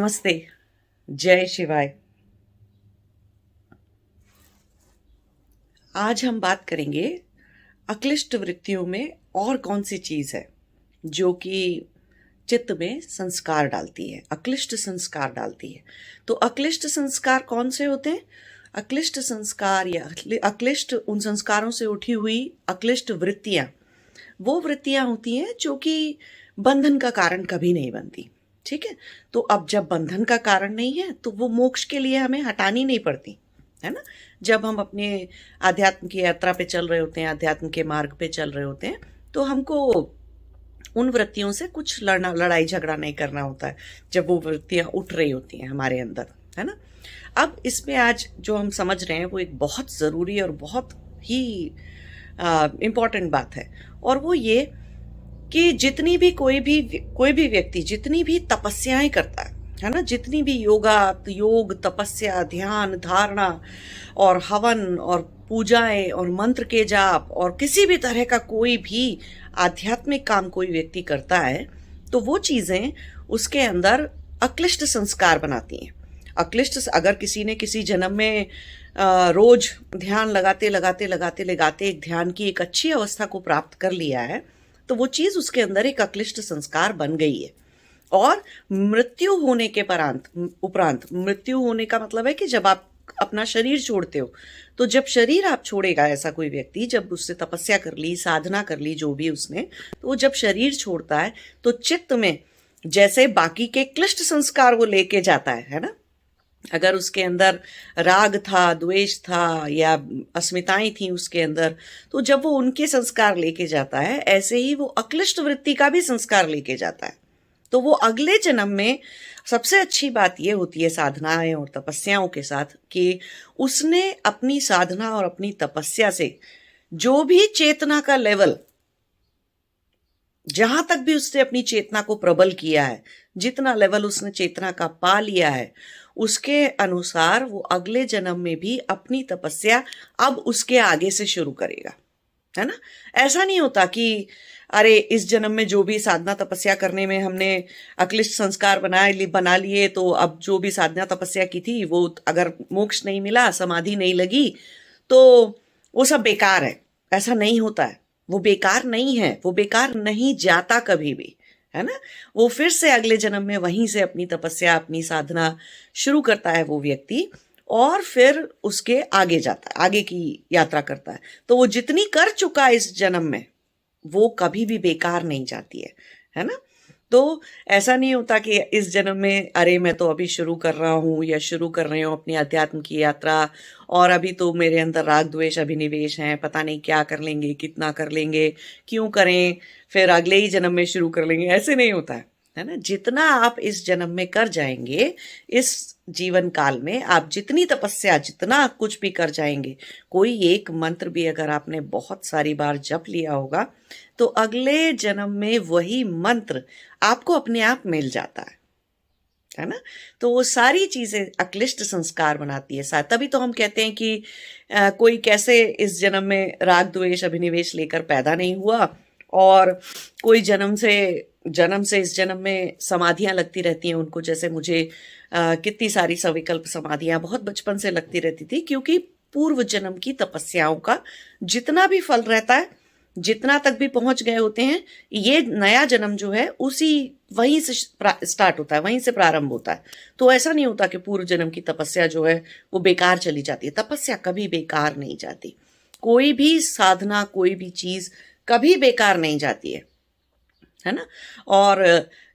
नमस्ते। जय शिवाय। आज हम बात करेंगे अक्लिष्ट वृत्तियों में और कौन सी चीज है जो कि चित्त में संस्कार डालती है, अक्लिष्ट संस्कार डालती है। तो अक्लिष्ट संस्कार कौन से होते हैं? अक्लिष्ट संस्कार या अक्लिष्ट उन संस्कारों से उठी हुई अक्लिष्ट वृत्तियां वो वृत्तियां होती हैं जो कि बंधन का कारण कभी नहीं बनती। ठीक है, तो अब जब बंधन का कारण नहीं है तो वो मोक्ष के लिए हमें हटानी नहीं पड़ती, है ना। जब हम अपने आध्यात्म की यात्रा पे चल रहे होते हैं, अध्यात्म के मार्ग पे चल रहे होते हैं, तो हमको उन वृत्तियों से कुछ लड़ाई झगड़ा नहीं करना होता है जब वो वृत्तियां उठ रही होती हैं हमारे अंदर, है ना। अब इसमें आज जो हम समझ रहे हैं वो एक बहुत ज़रूरी और बहुत ही इम्पॉर्टेंट बात है, और वो ये कि जितनी भी कोई भी व्यक्ति जितनी भी तपस्याएं करता है ना, जितनी भी योग तपस्या ध्यान धारणा और हवन और पूजाएं और मंत्र के जाप और किसी भी तरह का कोई भी आध्यात्मिक काम कोई व्यक्ति करता है, तो वो चीजें उसके अंदर अक्लिष्ट संस्कार बनाती हैं। अक्लिष्ट, अगर किसी ने किसी जन्म में रोज ध्यान लगाते लगाते लगाते लगाते एक ध्यान की एक अच्छी अवस्था को प्राप्त कर लिया है, तो वो चीज उसके अंदर एक अक्लिष्ट संस्कार बन गई है। और मृत्यु होने के उपरांत, मृत्यु होने का मतलब है कि जब आप अपना शरीर छोड़ते हो, तो जब शरीर आप छोड़ेगा ऐसा कोई व्यक्ति, जब उससे तपस्या कर ली, साधना कर ली जो भी उसने, तो वो जब शरीर छोड़ता है तो चित्त में जैसे बाकी के क्लिष्ट संस्कार वो लेके जाता है ना। अगर उसके अंदर राग था, द्वेष था या अस्मिताएं थी उसके अंदर, तो जब वो उनके संस्कार लेके जाता है, ऐसे ही वो अक्लिष्ट वृत्ति का भी संस्कार लेके जाता है। तो वो अगले जन्म में सबसे अच्छी बात ये होती है साधनाएं और तपस्याओं के साथ कि उसने अपनी साधना और अपनी तपस्या से जो भी चेतना का लेवल, जहां तक भी उसने अपनी चेतना को प्रबल किया है, जितना लेवल उसने चेतना का पा लिया है, उसके अनुसार वो अगले जन्म में भी अपनी तपस्या अब उसके आगे से शुरू करेगा, है ना। ऐसा नहीं होता कि अरे इस जन्म में जो भी साधना तपस्या करने में हमने अक्लिष्ट संस्कार बना लिए, तो अब जो भी साधना तपस्या की थी वो अगर मोक्ष नहीं मिला, समाधि नहीं लगी, तो वो सब बेकार है। ऐसा नहीं होता है, वो बेकार नहीं है, वो बेकार नहीं जाता कभी भी, है ना। वो फिर से अगले जन्म में वहीं से अपनी तपस्या अपनी साधना शुरू करता है वो व्यक्ति, और फिर उसके आगे जाता है, आगे की यात्रा करता है। तो वो जितनी कर चुका है इस जन्म में, वो कभी भी बेकार नहीं जाती है ना। तो ऐसा नहीं होता कि इस जन्म में अरे मैं तो अभी शुरू कर रहा हूँ या शुरू कर रही हूँ अपनी अध्यात्म की यात्रा, और अभी तो मेरे अंदर राग द्वेष अभिनिवेश हैं, पता नहीं क्या कर लेंगे, कितना कर लेंगे, क्यों करें, फिर अगले ही जन्म में शुरू कर लेंगे। ऐसे नहीं होता है ना। जितना आप इस जन्म में कर जाएंगे, इस जीवन काल में आप जितनी तपस्या, जितना कुछ भी कर जाएंगे, कोई एक मंत्र भी अगर आपने बहुत सारी बार जप लिया होगा, तो अगले जन्म में वही मंत्र आपको अपने आप मिल जाता है ना। तो वो सारी चीजें अक्लिष्ट संस्कार बनाती है। तभी तो हम कहते हैं कि कोई कैसे इस जन्म में राग द्वेष अभिनिवेश लेकर पैदा नहीं हुआ, और कोई जन्म से इस जन्म में समाधियां लगती रहती हैं उनको। जैसे मुझे कितनी सारी सविकल्प समाधियां बहुत बचपन से लगती रहती थी, क्योंकि पूर्व जन्म की तपस्याओं का जितना भी फल रहता है, जितना तक भी पहुंच गए होते हैं, ये नया जन्म जो है उसी वहीं से स्टार्ट होता है, वहीं से प्रारंभ होता है। तो ऐसा नहीं होता कि पूर्व जन्म की तपस्या जो है वो बेकार चली जाती है। तपस्या कभी बेकार नहीं जाती, कोई भी साधना, कोई भी चीज कभी बेकार नहीं जाती है ना। और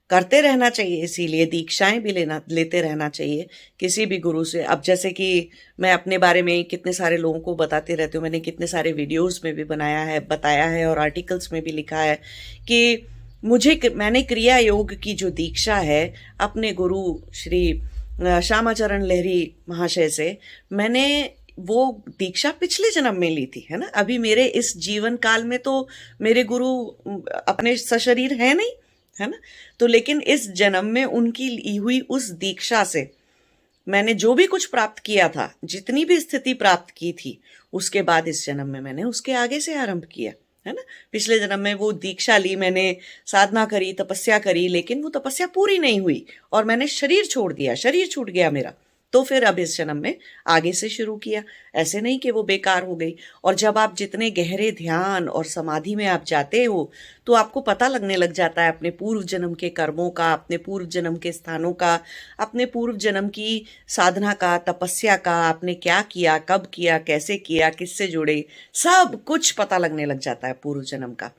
करते रहना चाहिए, इसीलिए दीक्षाएं भी लेते रहना चाहिए किसी भी गुरु से। अब जैसे कि मैं अपने बारे में कितने सारे लोगों को बताते रहती हूँ, मैंने कितने सारे वीडियोस में भी बताया है और आर्टिकल्स में भी लिखा है कि मैंने क्रिया योग की जो दीक्षा है अपने गुरु श्री श्यामाचरण लहरी महाशय से, मैंने वो दीक्षा पिछले जन्म में ली थी, है ना। अभी मेरे इस जीवन काल में तो मेरे गुरु अपने सशरीर है नहीं, है ना। तो लेकिन इस जन्म में उनकी ली हुई उस दीक्षा से मैंने जो भी कुछ प्राप्त किया था, जितनी भी स्थिति प्राप्त की थी, उसके बाद इस जन्म में मैंने उसके आगे से आरंभ किया, है ना। पिछले जन्म में वो दीक्षा ली मैंने, साधना करी, तपस्या करी, लेकिन वो तपस्या पूरी नहीं हुई और मैंने शरीर छोड़ दिया, शरीर छूट गया मेरा। तो फिर अब इस जन्म में आगे से शुरू किया। ऐसे नहीं कि वो बेकार हो गई। और जब आप जितने गहरे ध्यान और समाधि में आप जाते हो तो आपको पता लगने लग जाता है अपने पूर्व जन्म के कर्मों का, अपने पूर्व जन्म के स्थानों का, अपने पूर्व जन्म की साधना का, तपस्या का, आपने क्या किया, कब किया, कैसे किया, किससे जुड़े, सब कुछ पता लगने लग जाता है पूर्व जन्म का।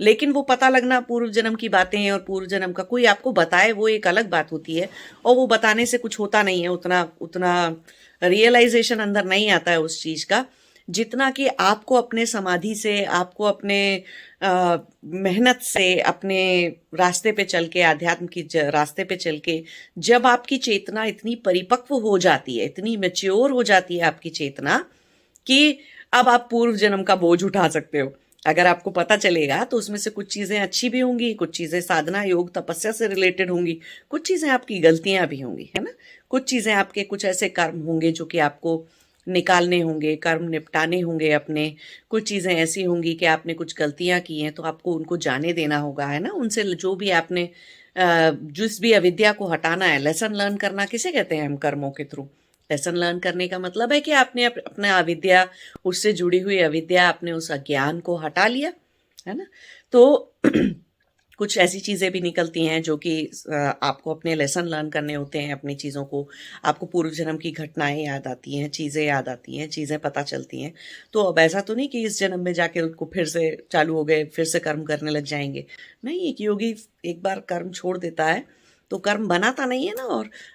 लेकिन वो पता लगना, पूर्व जन्म की बातें और पूर्व जन्म का कोई आपको बताए, वो एक अलग बात होती है। और वो बताने से कुछ होता नहीं है, उतना उतना रियलाइजेशन अंदर नहीं आता है उस चीज का, जितना कि आपको अपने समाधि से, आपको अपने मेहनत से, अपने रास्ते पे चल के, आध्यात्म की रास्ते पे चल के, जब आपकी चेतना इतनी परिपक्व हो जाती है, इतनी मैच्योर हो जाती है आपकी चेतना, कि अब आप पूर्व जन्म का बोझ उठा सकते हो। अगर आपको पता चलेगा तो उसमें से कुछ चीजें अच्छी भी होंगी, कुछ चीजें साधना, योग, तपस्या से रिलेटेड होंगी, कुछ चीजें आपकी गलतियां भी होंगी, है ना। कुछ चीजें आपके कुछ ऐसे कर्म होंगे जो कि आपको निकालने होंगे, कर्म निपटाने होंगे अपने। कुछ चीजें ऐसी होंगी कि आपने कुछ गलतियां की हैं तो आपको उनको जाने देना होगा, है ना। उनसे जो भी आपने जिस भी अविद्या को हटाना है, लेसन लर्न करना किसे कहते हैं हम, कर्मों के थ्रू। लेसन लर्न करने का मतलब है कि आपने अपना अविद्या, उससे जुड़ी हुई अविद्या, आपने उस अज्ञान को हटा लिया, है ना। तो कुछ ऐसी चीज़ें भी निकलती हैं जो कि आपको अपने लेसन लर्न करने होते हैं, अपनी चीज़ों को, आपको पूर्व जन्म की घटनाएं याद आती हैं, चीज़ें याद आती हैं, चीज़ें पता चलती हैं। तो अब ऐसा तो नहीं कि इस जन्म में जाके उनको फिर से चालू हो गए, फिर से कर्म करने लग जाएंगे। नहीं, एक योगी एक बार कर्म छोड़ देता है तो कर्म बनाता नहीं है ना।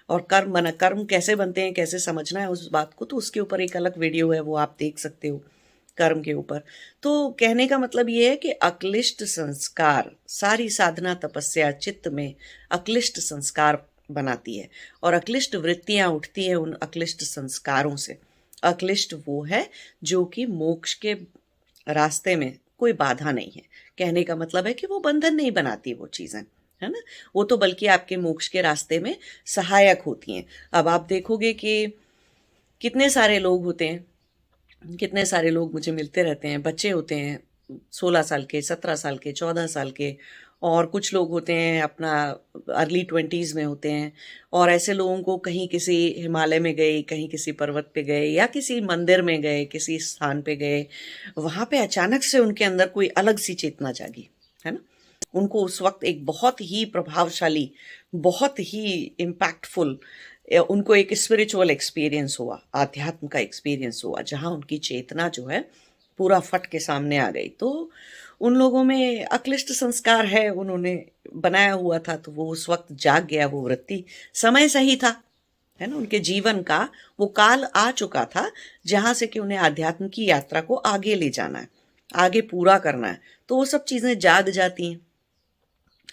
और कर्म कैसे बनते हैं, कैसे समझना है उस बात को, तो उसके ऊपर एक अलग वीडियो है, वो आप देख सकते हो, कर्म के ऊपर। तो कहने का मतलब ये है कि अक्लिष्ट संस्कार, सारी साधना तपस्या चित्त में अक्लिष्ट संस्कार बनाती है, और अक्लिष्ट वृत्तियां उठती है उन अक्लिष्ट संस्कारों से। अक्लिष्ट वो है जो कि मोक्ष के रास्ते में कोई बाधा नहीं है। कहने का मतलब है कि वो बंधन नहीं बनाती वो चीजें, है ना। वो तो बल्कि आपके मोक्ष के रास्ते में सहायक होती हैं। अब आप देखोगे कि कितने सारे लोग होते हैं, कितने सारे लोग मुझे मिलते रहते हैं, बच्चे होते हैं 16 साल के, 17 साल के, 14 साल के, और कुछ लोग होते हैं अपना अर्ली 20s में होते हैं। और ऐसे लोगों को कहीं किसी हिमालय में गए, कहीं किसी पर्वत पे गए, या किसी मंदिर में गए, किसी स्थान पे गए, वहां पे अचानक से उनके अंदर कोई अलग सी चेतना जागी, है ना। उनको उस वक्त एक बहुत ही प्रभावशाली, बहुत ही इम्पैक्टफुल, उनको एक स्पिरिचुअल एक्सपीरियंस हुआ, आध्यात्म का एक्सपीरियंस हुआ, जहां उनकी चेतना जो है पूरा फट के सामने आ गई। तो उन लोगों में अक्लिष्ट संस्कार है, उन्होंने बनाया हुआ था, तो वो उस वक्त जाग गया, वो वृत्ति, समय सही था, है ना। उनके जीवन का वो काल आ चुका था जहां से कि उन्हें आध्यात्म की यात्रा को आगे ले जाना है, आगे पूरा करना है। तो वो सब चीजें जाग जाती हैं,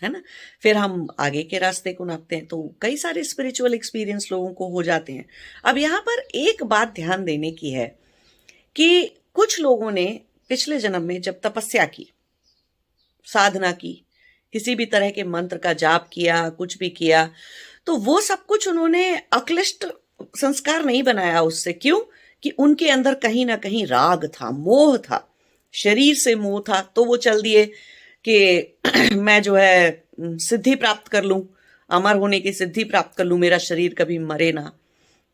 है ना। फिर हम आगे के रास्ते को नापते हैं, तो कई सारे स्पिरिचुअल एक्सपीरियंस लोगों को हो जाते हैं। अब यहाँ पर एक बात ध्यान देने की है कि कुछ लोगों ने पिछले जन्म में जब तपस्या की, साधना की, किसी भी तरह के मंत्र का जाप किया, कुछ भी किया, तो वो सब कुछ उन्होंने अक्लिष्ट संस्कार नहीं बनाया उससे। क्यों? कि उनके अंदर कहीं ना कहीं राग था, मोह था, शरीर से मोह था। तो वो चल दिए कि मैं जो है सिद्धि प्राप्त कर लूं, अमर होने की सिद्धि प्राप्त कर लूं, मेरा शरीर कभी मरे ना,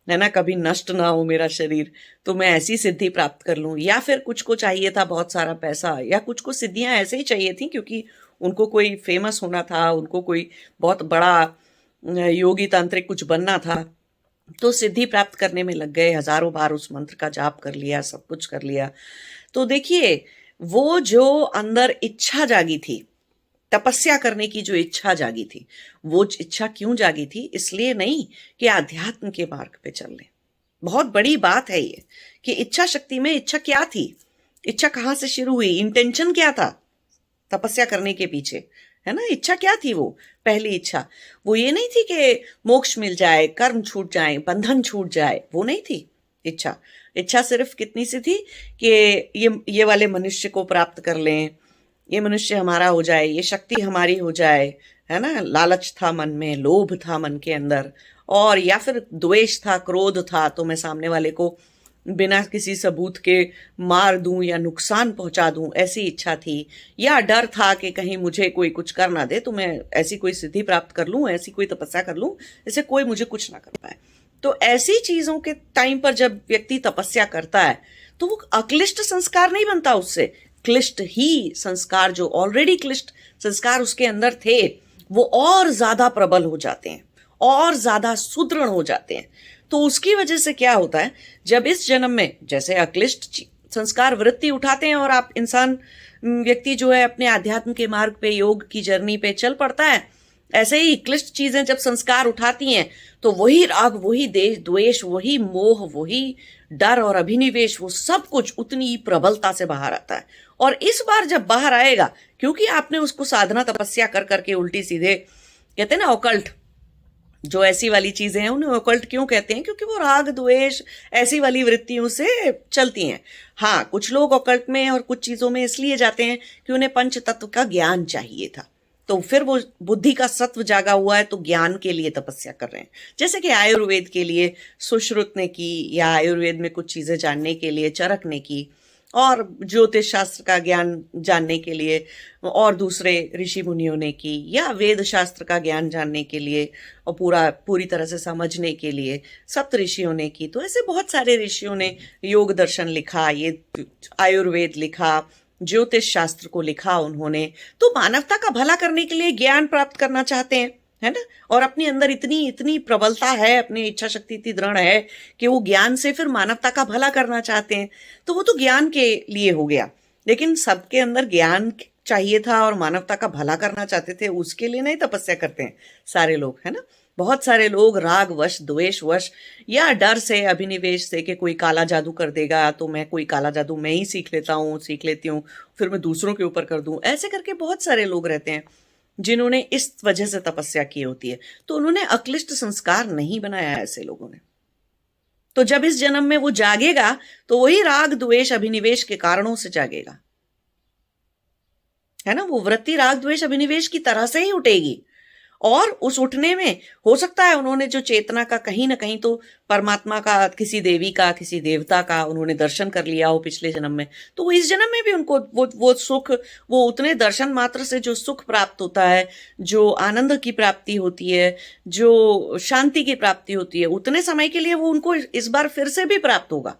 है ना, कभी नष्ट ना हो मेरा शरीर, तो मैं ऐसी सिद्धि प्राप्त कर लूं। या फिर कुछ को चाहिए था बहुत सारा पैसा, या कुछ को सिद्धियां ऐसे ही चाहिए थी क्योंकि उनको कोई फेमस होना था, उनको कोई बहुत बड़ा योगी तांत्रिक कुछ बनना था। तो सिद्धि प्राप्त करने में लग गए, हजारों बार उस मंत्र का जाप कर लिया, सब कुछ कर लिया। तो देखिए, वो जो अंदर इच्छा जागी थी, तपस्या करने की जो इच्छा जागी थी, वो इच्छा क्यों जागी थी? इसलिए नहीं कि आध्यात्म के मार्ग पे चल ले। बहुत बड़ी बात है ये कि इच्छा शक्ति में इच्छा क्या थी, इच्छा कहां से शुरू हुई, इंटेंशन क्या था तपस्या करने के पीछे, है ना। इच्छा क्या थी? वो पहली इच्छा वो ये नहीं थी कि मोक्ष मिल जाए, कर्म छूट जाए, बंधन छूट जाए, वो नहीं थी इच्छा। इच्छा सिर्फ कितनी सी थी कि ये वाले मनुष्य को प्राप्त कर लें, ये मनुष्य हमारा हो जाए, ये शक्ति हमारी हो जाए, है ना। लालच था मन में, लोभ था मन के अंदर, और या फिर द्वेष था, क्रोध था, तो मैं सामने वाले को बिना किसी सबूत के मार दूं या नुकसान पहुंचा दूं, ऐसी इच्छा थी, या डर था कि कहीं मुझे कोई कुछ कर ना दे, तो मैं ऐसी कोई सिद्धि प्राप्त कर लूं, ऐसी कोई तपस्या कर लूं जिससे कोई मुझे कुछ ना कर पाए। तो ऐसी चीजों के टाइम पर जब व्यक्ति तपस्या करता है तो वो अक्लिष्ट संस्कार नहीं बनता, उससे क्लिष्ट ही संस्कार, जो ऑलरेडी क्लिष्ट संस्कार उसके अंदर थे, वो और ज्यादा प्रबल हो जाते हैं और ज्यादा सुदृढ़ हो जाते हैं। तो उसकी वजह से क्या होता है, जब इस जन्म में जैसे अक्लिष्ट संस्कार वृत्ति उठाते हैं और आप इंसान व्यक्ति जो है अपने अध्यात्म के मार्ग पे, योग की जर्नी पे चल पड़ता है, ऐसे ही क्लिष्ट चीजें जब संस्कार उठाती हैं तो वही राग, वही देश द्वेष, वही मोह, वही डर और अभिनिवेश, वो सब कुछ उतनी प्रबलता से बाहर आता है। और इस बार जब बाहर आएगा, क्योंकि आपने उसको साधना तपस्या कर करके उल्टी सीधे, कहते हैं ना ऑकल्ट, जो ऐसी वाली चीजें हैं उन्हें ऑकल्ट क्यों कहते हैं, क्योंकि वो राग द्वेष ऐसी वाली वृत्तियों से चलती हैं। हाँ, कुछ लोग ऑकल्ट में और कुछ चीजों में इसलिए जाते हैं कि उन्हें पंच तत्व का ज्ञान चाहिए था, तो फिर वो बुद्धि का सत्व जागा हुआ है तो ज्ञान के लिए तपस्या कर रहे हैं। जैसे कि आयुर्वेद के लिए सुश्रुत ने की, या आयुर्वेद में कुछ चीजें जानने के लिए चरक ने की, और ज्योतिष शास्त्र का ज्ञान जानने के लिए और दूसरे ऋषि मुनियों ने की, या वेद शास्त्र का ज्ञान जानने के लिए और पूरी तरह से समझने के लिए सप्त ऋषियों ने की। तो ऐसे बहुत सारे ऋषियों ने योग दर्शन लिखा, ये आयुर्वेद लिखा, ज्योतिष शास्त्र को लिखा उन्होंने। तो मानवता का भला करने के लिए ज्ञान प्राप्त करना चाहते हैं, है ना, और अपने अंदर इतनी इतनी प्रबलता है, अपनी इच्छा शक्ति इतनी दृढ़ है कि वो ज्ञान से फिर मानवता का भला करना चाहते हैं। तो वो तो ज्ञान के लिए हो गया, लेकिन सबके अंदर ज्ञान चाहिए था और मानवता का भला करना चाहते थे, उसके लिए नहीं तपस्या करते हैं सारे लोग, है ना। बहुत सारे लोग राग वश, द्वेष वश, या डर से, अभिनिवेश से कि कोई काला जादू कर देगा तो मैं कोई काला जादू मैं ही सीख लेती हूँ, फिर मैं दूसरों के ऊपर कर दूं, ऐसे करके बहुत सारे लोग रहते हैं जिन्होंने इस वजह से तपस्या की होती है। तो उन्होंने अक्लिष्ट संस्कार नहीं बनाया है ऐसे लोगों ने। तो जब इस जन्म में वो जागेगा तो वही राग द्वेष अभिनिवेश के कारणों से जागेगा, है ना। वो वृत्ति राग द्वेष अभिनिवेश की तरह से ही उठेगी, और उस उठने में हो सकता है उन्होंने जो चेतना का कहीं ना कहीं तो परमात्मा का, किसी देवी का, किसी देवता का उन्होंने दर्शन कर लिया हो पिछले जन्म में, तो वो इस जन्म में भी उनको वो सुख, वो उतने दर्शन मात्र से जो सुख प्राप्त होता है, जो आनंद की प्राप्ति होती है, जो शांति की प्राप्ति होती है, उतने समय के लिए वो उनको इस बार फिर से भी प्राप्त होगा,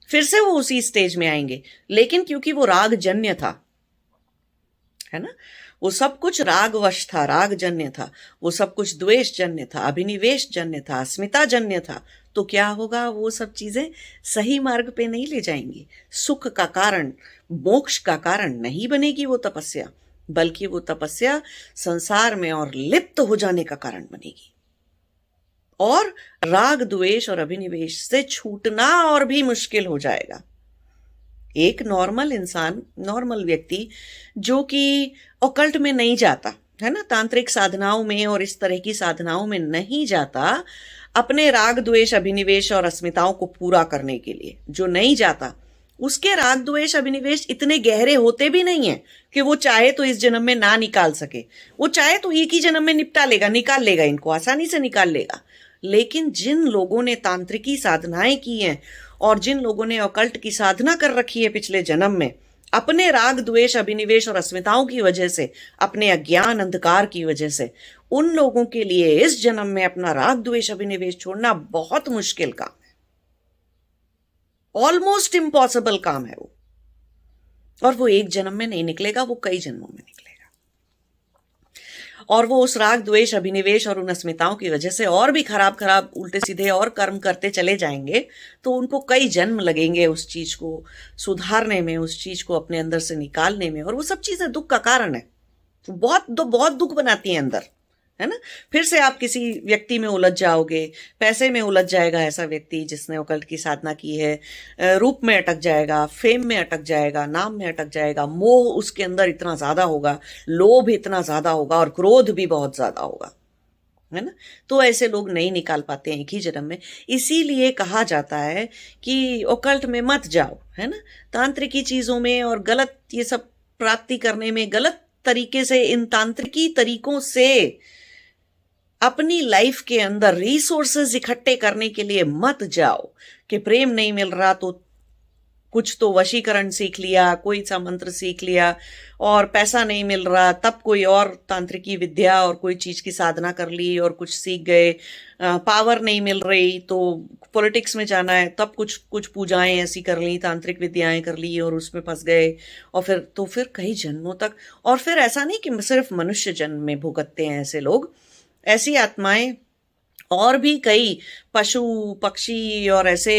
फिर से वो उसी स्टेज में आएंगे। लेकिन क्योंकि वो राग जन्य था, है ना, वो सब कुछ रागवश था, राग जन्य था, वो सब कुछ द्वेष जन्य था, अभिनिवेश जन्य था, अस्मिता जन्य था, तो क्या होगा, वो सब चीजें सही मार्ग पे नहीं ले जाएंगी। सुख का कारण, मोक्ष का कारण नहीं बनेगी वो तपस्या, बल्कि वो तपस्या संसार में और लिप्त हो जाने का कारण बनेगी, और राग द्वेष और अभिनिवेश से छूटना और भी मुश्किल हो जाएगा। एक नॉर्मल इंसान, नॉर्मल व्यक्ति जो कि ऑकल्ट में नहीं जाता, है ना, तांत्रिक साधनाओं में और इस तरह की साधनाओं में नहीं जाता, अपने राग द्वेष अभिनिवेश और अस्मिताओं को पूरा करने के लिए जो नहीं जाता, उसके राग द्वेष अभिनिवेश इतने गहरे होते भी नहीं है कि वो चाहे तो इस जन्म में ना निकाल सके। वो चाहे तो एक ही जन्म में निपटा लेगा, निकाल लेगा, इनको आसानी से निकाल लेगा। लेकिन जिन लोगों ने तांत्रिकी साधनाएं की हैं और जिन लोगों ने ऑकल्ट की साधना कर रखी है पिछले जन्म में, अपने राग द्वेष अभिनिवेश और अस्मिताओं की वजह से, अपने अज्ञान अंधकार की वजह से, उन लोगों के लिए इस जन्म में अपना राग द्वेष अभिनिवेश छोड़ना बहुत मुश्किल काम है, ऑलमोस्ट इम्पॉसिबल काम है वो। और वो एक जन्म में नहीं निकलेगा, वो कई जन्मों में निकलेगा, और वो उस राग द्वेष अभिनिवेश और उन अस्मिताओं की वजह से और भी खराब खराब उल्टे सीधे और कर्म करते चले जाएंगे। तो उनको कई जन्म लगेंगे उस चीज को सुधारने में, उस चीज को अपने अंदर से निकालने में, और वो सब चीजें दुख का कारण है, बहुत दुख बनाती हैं अंदर, है ना। फिर से आप किसी व्यक्ति में उलझ जाओगे, पैसे में उलझ जाएगा ऐसा व्यक्ति जिसने ऑकल्ट की साधना की है, रूप में अटक जाएगा, फेम में अटक जाएगा, नाम में अटक जाएगा, मोह उसके अंदर इतना ज्यादा होगा, लोभ इतना ज्यादा होगा, और क्रोध भी बहुत ज्यादा होगा, है ना। तो ऐसे लोग नहीं निकाल पाते हैं एक ही जन्म में। इसीलिए कहा जाता है कि ऑकल्ट में मत जाओ, है ना, तांत्रिकी चीजों में और गलत ये सब प्राप्ति करने में, गलत तरीके से इन तांत्रिकी तरीकों से अपनी लाइफ के अंदर रिसोर्सेज इकट्ठे करने के लिए मत जाओ कि प्रेम नहीं मिल रहा तो कुछ तो वशीकरण सीख लिया, कोई सा मंत्र सीख लिया, और पैसा नहीं मिल रहा तब कोई और तांत्रिकी विद्या और कोई चीज की साधना कर ली और कुछ सीख गए। पावर नहीं मिल रही तो पॉलिटिक्स में जाना है तब कुछ कुछ पूजाएं ऐसी कर ली, तांत्रिक विद्याएं कर ली और उसमें फंस गए। और फिर कई जन्मों तक, और फिर ऐसा नहीं कि सिर्फ मनुष्य जन्म में भुगतते हैं ऐसे लोग, ऐसी आत्माएं और भी कई पशु पक्षी और ऐसे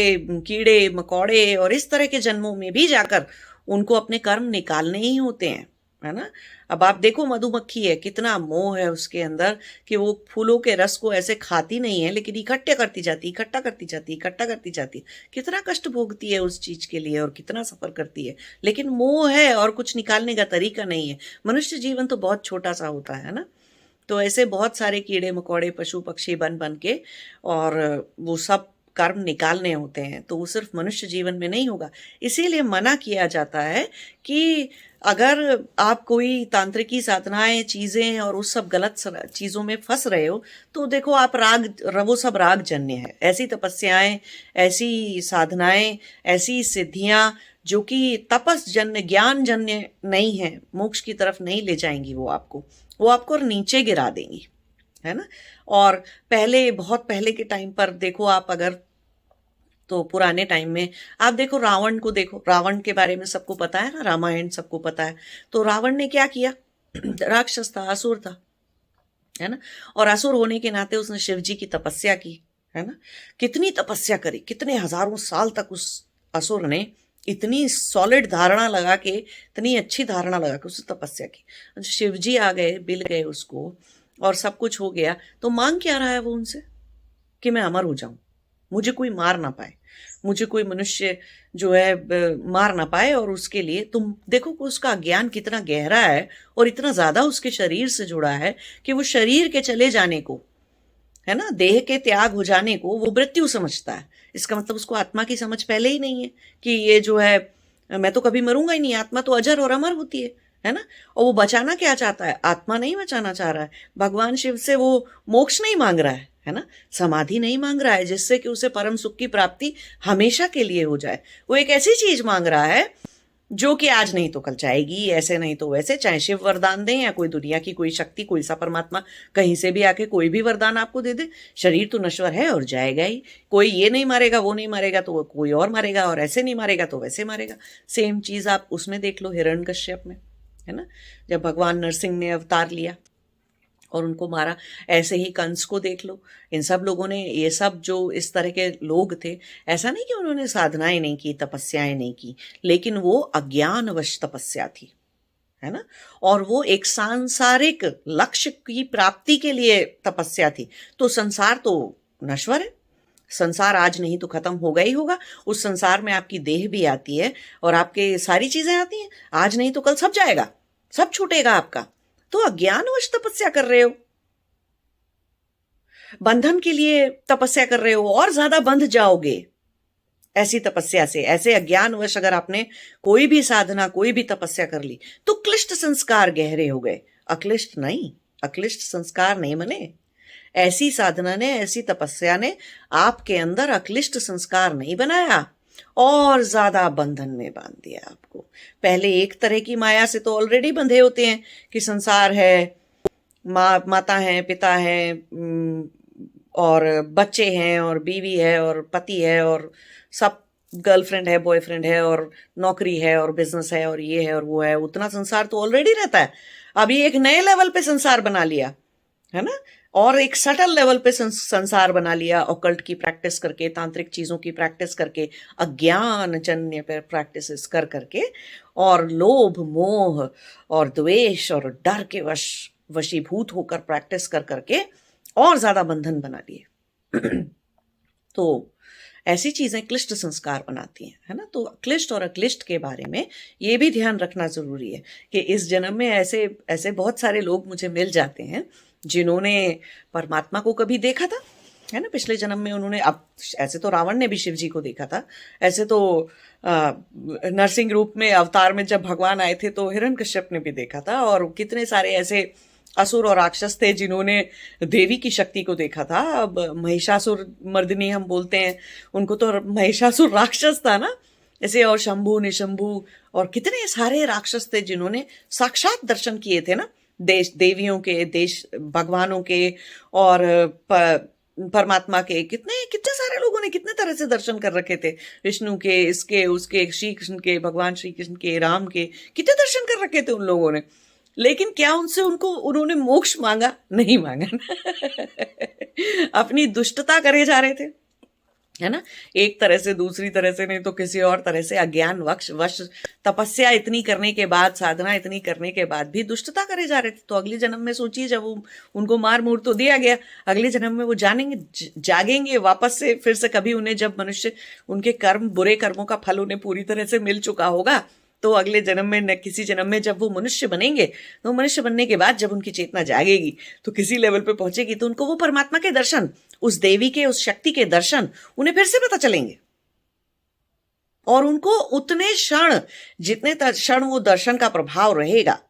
कीड़े मकोड़े और इस तरह के जन्मों में भी जाकर उनको अपने कर्म निकालने ही होते हैं, है ना। अब आप देखो मधुमक्खी है, कितना मोह है उसके अंदर कि वो फूलों के रस को ऐसे खाती नहीं है लेकिन इकट्ठे करती जाती, इकट्ठा करती जाती, इकट्ठा करती जाती। कितना कष्ट भोगती है उस चीज के लिए और कितना सफर करती है, लेकिन मोह है और कुछ निकालने का तरीका नहीं है। मनुष्य जीवन तो बहुत छोटा सा होता है ना। तो ऐसे बहुत सारे कीड़े मकोड़े पशु पक्षी बन बन के और वो सब कर्म निकालने होते हैं, तो वो सिर्फ मनुष्य जीवन में नहीं होगा। इसीलिए मना किया जाता है कि अगर आप कोई तांत्रिकी साधनाएं चीजें और उस सब गलत चीजों में फंस रहे हो तो देखो आप वो सब राग जन्य है। ऐसी तपस्याएं, ऐसी साधनाएं, ऐसी सिद्धियां जो कि तपस जन्य ज्ञान जन्य नहीं है, मोक्ष की तरफ नहीं ले जाएंगी, वो आपको नीचे गिरा देंगी, है ना। और बहुत पहले के टाइम पर देखो आप, अगर तो पुराने टाइम में आप देखो, रावण को देखो, रावण के बारे में सबको पता है ना, रामायण सबको पता है। तो रावण ने क्या किया? राक्षस था, असुर था, है ना। और असुर होने के नाते उसने शिव जी की तपस्या की, है ना। कितनी तपस्या करी, कितने हजारों साल तक उस असुर ने इतनी सॉलिड धारणा लगा के, इतनी अच्छी धारणा लगा के उसने तपस्या की। शिव जी आ गए, बिल गए उसको और सब कुछ हो गया, तो मांग क्या रहा है वो उनसे? कि मैं अमर हो जाऊं, मुझे कोई मार ना पाए, मुझे कोई मनुष्य जो है मार ना पाए। और उसके लिए तुम देखो कि उसका ज्ञान कितना गहरा है और इतना ज्यादा उसके शरीर से जुड़ा है कि वो शरीर के चले जाने को, है ना, देह के त्याग हो जाने को वो मृत्यु समझता है। इसका मतलब उसको आत्मा की समझ पहले ही नहीं है कि ये जो है मैं तो कभी मरूंगा ही नहीं, आत्मा तो अजर और अमर होती है ना। और वो बचाना क्या चाहता है? आत्मा नहीं बचाना चाह रहा है। भगवान शिव से वो मोक्ष नहीं मांग रहा है ना, समाधि नहीं मांग रहा है जिससे कि उसे परम सुख की प्राप्ति हमेशा के लिए हो जाए। वो एक ऐसी चीज मांग रहा है जो कि आज नहीं तो कल जाएगी, ऐसे नहीं तो वैसे, चाहे शिव वरदान दें या कोई दुनिया की कोई शक्ति, कोई सा परमात्मा कहीं से भी आके कोई भी वरदान आपको दे दे। शरीर तो नश्वर है और जाएगा ही। कोई ये नहीं मारेगा, वो नहीं मारेगा तो कोई और मारेगा, और ऐसे नहीं मारेगा तो वैसे मारेगा। सेम चीज आप उसमें देख लो, हिरण्यकश्यप में, है ना, जब भगवान नरसिंह ने अवतार लिया और उनको मारा। ऐसे ही कंस को देख लो, इन सब लोगों ने, ये सब जो इस तरह के लोग थे, ऐसा नहीं कि उन्होंने साधनाएं नहीं की, तपस्याएं नहीं की, लेकिन वो अज्ञानवश तपस्या थी, है ना। और वो एक सांसारिक लक्ष्य की प्राप्ति के लिए तपस्या थी। तो संसार तो नश्वर है, संसार आज नहीं तो खत्म होगा ही होगा। उस संसार में आपकी देह भी आती है और आपके सारी चीजें आती हैं, आज नहीं तो कल सब जाएगा, सब छूटेगा आपका। तो अज्ञानवश तपस्या कर रहे हो, बंधन के लिए तपस्या कर रहे हो, और ज्यादा बंध जाओगे ऐसी तपस्या से। ऐसे अज्ञानवश अगर आपने कोई भी साधना, कोई भी तपस्या कर ली तो क्लिष्ट संस्कार गहरे हो गए, अक्लिष्ट नहीं, अक्लिष्ट संस्कार नहीं बने। ऐसी साधना ने, ऐसी तपस्या ने आपके अंदर अक्लिष्ट संस्कार नहीं बनाया और ज्यादा बंधन में बांध दिया आपको। पहले एक तरह की माया से तो ऑलरेडी बंधे होते हैं कि संसार है, माता है, पिता है, और बच्चे हैं और बीवी है और पति है और सब, गर्लफ्रेंड है, बॉयफ्रेंड है और नौकरी है और बिजनेस है और ये है और वो है। उतना संसार तो ऑलरेडी रहता है। अभी एक नए लेवल पे संसार बना लिया, है ना, और एक सटल लेवल पे संसार बना लिया, ऑकल्ट की प्रैक्टिस करके, तांत्रिक चीजों की प्रैक्टिस करके, अज्ञान जन्य पर प्रैक्टिस कर करके, और लोभ मोह और द्वेष और डर के वशीभूत होकर प्रैक्टिस कर करके और ज्यादा बंधन बना लिए। तो ऐसी चीजें क्लिष्ट संस्कार बनाती हैं, है ना। तो क्लिष्ट और अक्लिष्ट के बारे में ये भी ध्यान रखना जरूरी है कि इस जन्म में ऐसे ऐसे बहुत सारे लोग मुझे मिल जाते हैं जिन्होंने परमात्मा को कभी देखा था, है ना, पिछले जन्म में उन्होंने। अब ऐसे तो रावण ने भी शिव जी को देखा था, ऐसे तो नरसिंह रूप में अवतार में जब भगवान आए थे तो हिरण्यकश्यप ने भी देखा था, और कितने सारे ऐसे असुर और राक्षस थे जिन्होंने देवी की शक्ति को देखा था। अब महिषासुर मर्दिनी हम बोलते हैं उनको, तो महिषासुर राक्षस था ना ऐसे, और शंभु निशंभु और कितने सारे राक्षस थे जिन्होंने साक्षात दर्शन किए थे ना, देश देवियों के, देश भगवानों के, और परमात्मा के। कितने कितने सारे लोगों ने कितने तरह से दर्शन कर रखे थे, विष्णु के, इसके उसके, श्री कृष्ण के, भगवान श्री कृष्ण के, राम के, कितने दर्शन कर रखे थे उन लोगों ने। लेकिन क्या उनसे उन्होंने मोक्ष मांगा? नहीं मांगा ना अपनी दुष्टता करे जा रहे थे, है ना, एक तरह से, दूसरी तरह से, नहीं तो किसी और तरह से, अज्ञान वश तपस्या इतनी करने के बाद, साधना इतनी करने के बाद भी दुष्टता करे जा रहे थे। तो अगले जन्म में सोचिए, जब उनको मार मूर तो दिया गया, अगले जन्म में वो जागेंगे वापस से, फिर से कभी उन्हें, जब मनुष्य, उनके कर्म, बुरे कर्मों का फल उन्हें पूरी तरह से मिल चुका होगा, तो अगले जन्म में, न किसी जन्म में जब वो मनुष्य बनेंगे, तो मनुष्य बनने के बाद जब उनकी चेतना जागेगी तो किसी लेवल पे पहुंचेगी, तो उनको वो परमात्मा के दर्शन, उस देवी के, उस शक्ति के दर्शन उन्हें फिर से पता चलेंगे। और उनको उतने क्षण, जितने क्षण वो दर्शन का प्रभाव रहेगा,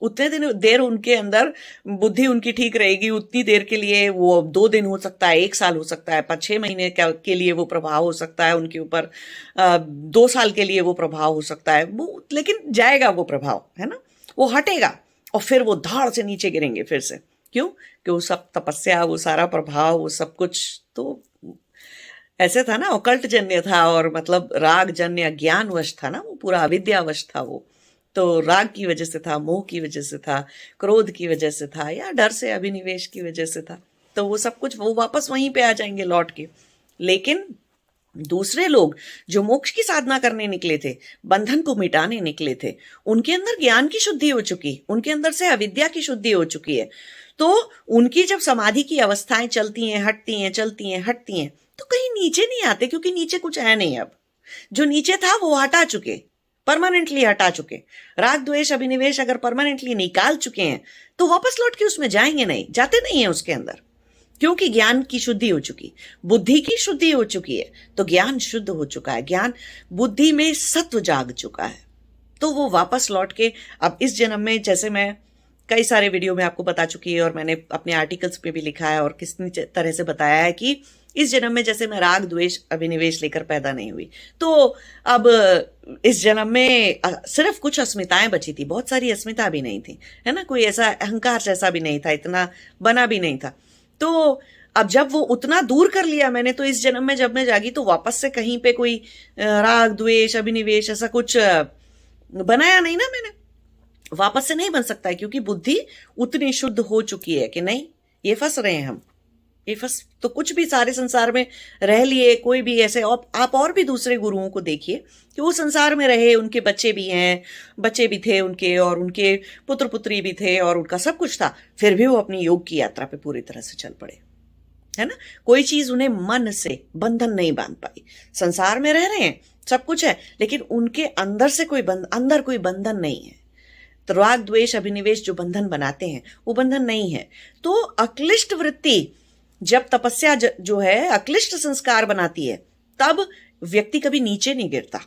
उतने देर उनके अंदर बुद्धि उनकी ठीक रहेगी, उतनी देर के लिए, वो 2 दिन हो सकता है, 1 साल हो सकता है, 5-6 महीने के लिए वो प्रभाव हो सकता है उनके ऊपर, 2 साल के लिए वो प्रभाव हो सकता है, वो लेकिन जाएगा वो प्रभाव, है ना, वो हटेगा, और फिर वो धाड़ से नीचे गिरेंगे फिर से। क्यों? कि वो सब तपस्या, वो सारा प्रभाव, वो सब कुछ तो ऐसे था ना, ऑकल्ट जन्य था, और मतलब राग जन्य, ज्ञानवश था ना, वो पूरा अविद्यावश था वो। तो राग की वजह से था, मोह की वजह से था, क्रोध की वजह से था, या डर से, अभिनिवेश की वजह से था। तो वो सब कुछ, वो वापस वहीं पे आ जाएंगे लौट के। लेकिन दूसरे लोग जो मोक्ष की साधना करने निकले थे, बंधन को मिटाने निकले थे, उनके अंदर ज्ञान की शुद्धि हो चुकी, उनके अंदर से अविद्या की शुद्धि हो चुकी है। तो उनकी जब समाधि की अवस्थाएं चलती हैं, हटती हैं, चलती हैं, हटती हैं, तो कहीं नीचे नहीं आते, क्योंकि नीचे कुछ है नहीं। अब जो नीचे था वो हटा चुके, परमानेंटली हटा चुके। राग द्वेष अभिनिवेश अगर परमानेंटली निकाल चुके हैं, तो वापस लौट के उसमें जाएंगे नहीं, जाते नहीं है उसके अंदर, क्योंकि ज्ञान की शुद्धि हो चुकी, बुद्धि की शुद्धि हो चुकी है। तो ज्ञान शुद्ध हो चुका है, ज्ञान, बुद्धि में सत्व जाग चुका है। तो वो वापस लौट के, अब इस जन्म में, जैसे मैं कई सारे वीडियो में आपको बता चुकी है, और मैंने अपने आर्टिकल्स पे भी लिखा है, और कितनी तरह से बताया है कि इस जन्म में जैसे मैं राग द्वेष अभिनिवेश लेकर पैदा नहीं हुई, तो अब इस जन्म में सिर्फ कुछ अस्मिताएं बची थी, बहुत सारी अस्मिता भी नहीं थी, है ना, कोई ऐसा अहंकार जैसा भी नहीं था, इतना बना भी नहीं था। तो अब जब वो उतना दूर कर लिया मैंने, तो इस जन्म में जब मैं जागी, तो वापस से कहीं पे कोई राग द्वेष अभिनिवेश ऐसा कुछ बनाया नहीं ना मैंने, वापस से नहीं बन सकता है, क्योंकि बुद्धि उतनी शुद्ध हो चुकी है कि नहीं, ये फंस रहे हैं हम, ये फंस, तो कुछ भी सारे संसार में रह लिए, कोई भी ऐसे, आप और भी दूसरे गुरुओं को देखिए कि वो संसार में रहे, उनके बच्चे भी हैं, बच्चे भी थे उनके, और उनके पुत्र पुत्री भी थे, और उनका सब कुछ था, फिर भी वो अपनी योग की यात्रा पे पूरी तरह से चल पड़े, है ना। कोई चीज उन्हें मन से बंधन नहीं बांध पाई। संसार में रह रहे हैं, सब कुछ है, लेकिन उनके अंदर से अंदर कोई बंधन नहीं है। तो राग द्वेष अभिनिवेश जो बंधन बनाते हैं, वो बंधन नहीं है। तो अक्लिष्ट वृत्ति जब तपस्या जो है अक्लिष्ट संस्कार बनाती है, तब व्यक्ति कभी नीचे नहीं गिरता।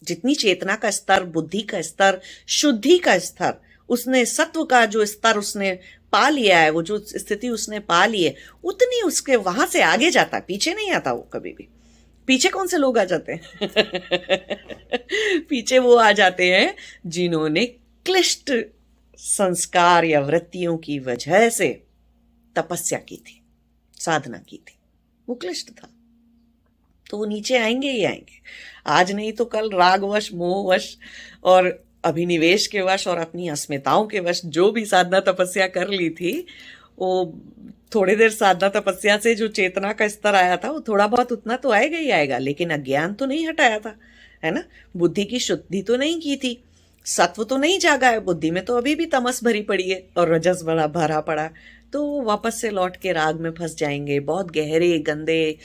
जितनी चेतना का स्तर, बुद्धि का स्तर, शुद्धि का स्तर, उसने सत्व का जो स्तर उसने पा लिया है, वो जो स्थिति उसने पा ली है, उतनी उसके वहां से आगे जाता, पीछे नहीं आता वो कभी भी। पीछे कौन से लोग आ जाते हैं पीछे वो आ जाते हैं जिन्होंने क्लिष्ट संस्कार या वृत्तियों की वजह से तपस्या की थी, साधना की थी, वो क्लिष्ट था, तो वो नीचे आएंगे ही आएंगे। आज नहीं तो कल रागवश, मोहवश और अभिनिवेश के वश और अपनी अस्मिताओं के वश जो भी साधना तपस्या कर ली थी, वो थोड़ी देर साधना तपस्या से जो चेतना का स्तर आया था, वो थोड़ा बहुत उतना तो आएगा ही आएगा, लेकिन अज्ञान तो नहीं हटाया था, है ना। बुद्धि की शुद्धि तो नहीं की थी, सत्व तो नहीं जागा है, बुद्धि में तो अभी भी तमस भरी पड़ी है और रजस बड़ा भरा पड़ा, तो वो वापस से लौट के राग में फंस जाएंगे, बहुत गहरे गंदे,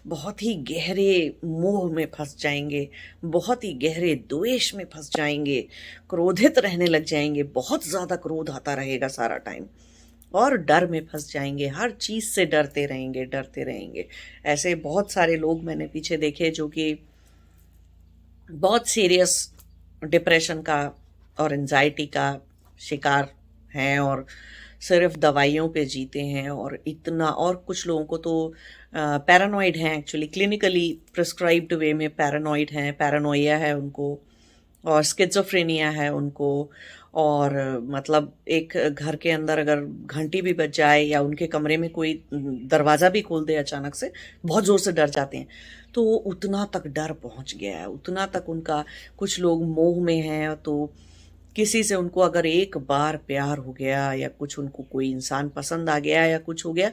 बहुत ही गहरे मोह में फंस जाएंगे, बहुत ही गहरे द्वेष में फंस जाएंगे, क्रोधित रहने लग जाएंगे, बहुत ज़्यादा क्रोध आता रहेगा सारा टाइम, और डर में फंस जाएंगे, हर चीज़ से डरते रहेंगे, डरते रहेंगे। ऐसे बहुत सारे लोग मैंने पीछे देखे जो कि बहुत सीरियस डिप्रेशन का और एंजाइटी का शिकार हैं, और सिर्फ दवाइयों पे जीते हैं, और इतना, और कुछ लोगों को तो पैरानॉइड हैं, एक्चुअली क्लिनिकली प्रिस्क्राइब्ड वे में पैरानॉइड हैं, पैरानोइया है उनको, और स्किज़ोफ्रेनिया है उनको। और मतलब एक घर के अंदर अगर घंटी भी बज जाए या उनके कमरे में कोई दरवाज़ा भी खोल दे अचानक से, बहुत ज़ोर से डर जाते हैं। तो उतना तक डर पहुंच गया है, उतना तक उनका, कुछ लोग मोह में हैं, तो किसी से उनको अगर एक बार प्यार हो गया या कुछ उनको कोई इंसान पसंद आ गया या कुछ हो गया,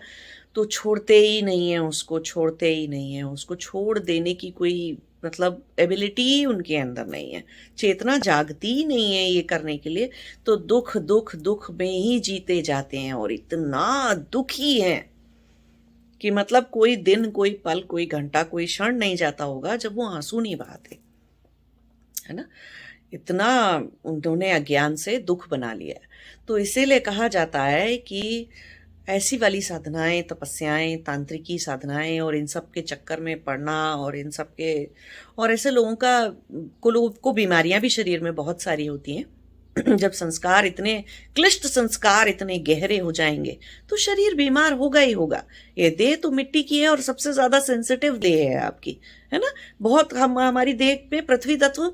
तो छोड़ते ही नहीं है उसको, छोड़ते ही नहीं है उसको, छोड़ देने की कोई मतलब एबिलिटी ही उनके अंदर नहीं है, चेतना जागती ही नहीं है ये करने के लिए। तो दुख दुख दुख में ही जीते जाते हैं, और इतना दुखी हैं कि मतलब कोई दिन, कोई पल, कोई घंटा, कोई क्षण नहीं जाता होगा जब वो आंसू नहीं बहाते, है ना। इतना उन्होंने अज्ञान से दुख बना लिया है। तो इसीलिए कहा जाता है कि ऐसी वाली साधनाएं, तपस्याएं, तांत्रिकी साधनाएं और इन सब के चक्कर में पड़ना, और इन सब के, और ऐसे लोगों को बीमारियां भी शरीर में बहुत सारी होती हैं। जब संस्कार इतने क्लिष्ट, संस्कार इतने गहरे हो जाएंगे तो शरीर बीमार होगा ही होगा। ये देह तो मिट्टी की है और सबसे ज्यादा सेंसिटिव देह है आपकी, है ना। बहुत हमारी देह में पृथ्वी तत्व